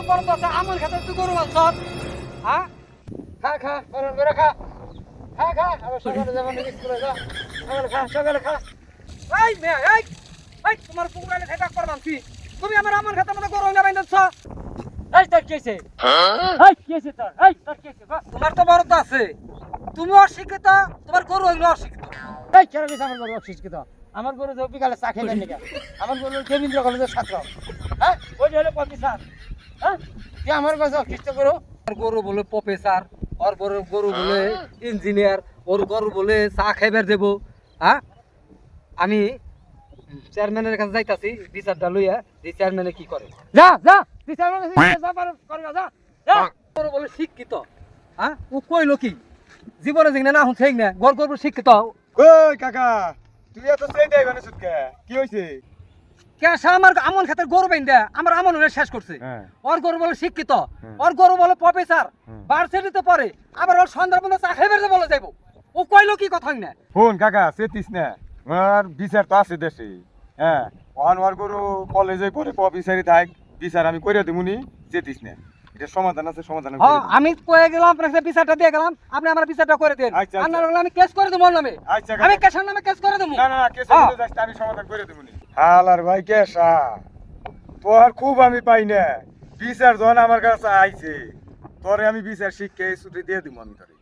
বড় তো আমল খেতে তুই গরু মাংস হ্যাঁ খা খা গরম করে খা খা খা আবার সকালে যাবো নাকি স্কুলে যা সকালে খা এই মেয়ে এই তোমার পুকুরে খেতা করলাম কি তুমি আমার আমল খেতে মতো গরু না বাইন্দাছ এই তোর কেছে এই কেছে তোর এই তোর কেছে তোমার তো বড় তো আছে তুমি অশিক্ষিত তোমার গরু হইলো অশিক্ষিত এই কেন বেশ আমার গরু অশিক্ষিত আমার গরু যে বিকালে চা খেলেন নাকি আমার গরু দেবেন্দ্র কলেজের ছাত্র হ্যাঁ ওই হলো প্রফেসর হ্যাঁ তুই আমার কাছে অশিক্ষিত গরু আর গরু বলে প্রফেসর ওর গরু বলে ইঞ্জিনিয়ার ওর গরু বলে চা খাইবার দেব হ্যাঁ আমি চেয়ারম্যানের কাছে যাইতাছি বিচারটা লইয়া যে চেয়ারম্যানে কি করে যা যা চেয়ারম্যানের কাছে যা করবা যা যা গরু বলে শিক্ষিত হ্যাঁ ও কইলো কি জীবনে যেখানে না হুন ঠিক না গরু শিক্ষিত ওই কাকা তুই এত চেয়ে দেয় গণেশ কে কি হইছে কেসা আমার আমন খাতের গরু বাইন্দা আমার আমন হলে শেষ করছে হ্যাঁ। ওর গরু বলে শিক্ষিত ওর গরু বলে প্রফেসর ভার্সিটিতে পড়ে আবার ওর সন্ধ্যার মধ্যে চা খাইবার বলে যাইব ও কইলো কি কথা না ফোন কাকা চেতিস না আর বিচার তো আছে দেশে হ্যাঁ ওর গরু কলেজে পড়ে অফিসারি থাক বিচার আমি করে দেবুনি চেতিস না এটা সমাধান আছে সমাধান আমি করে দেব। আমি কয়ে গেলাম আপনার কাছে বিচারটা দিয়ে গেলাম আপনি আমার বিচারটা করে দেন আচ্ছা, আচ্ছা। আপনার বলে আমি কেস করে দেবো ওর নামে আচ্ছা আমি কাকা কেসার নামে কেস করে দেবো না না কেসে হ্যাঁ। যাস আমি সমাধান করে দেবুনি হালার ভাই কেসা তোর খুব আমি পাই না বিচার যখন আমার কাছে আইছে তোরে আমি বিচার শিখকে ছুটি দিয়ে দিব আমি তোরে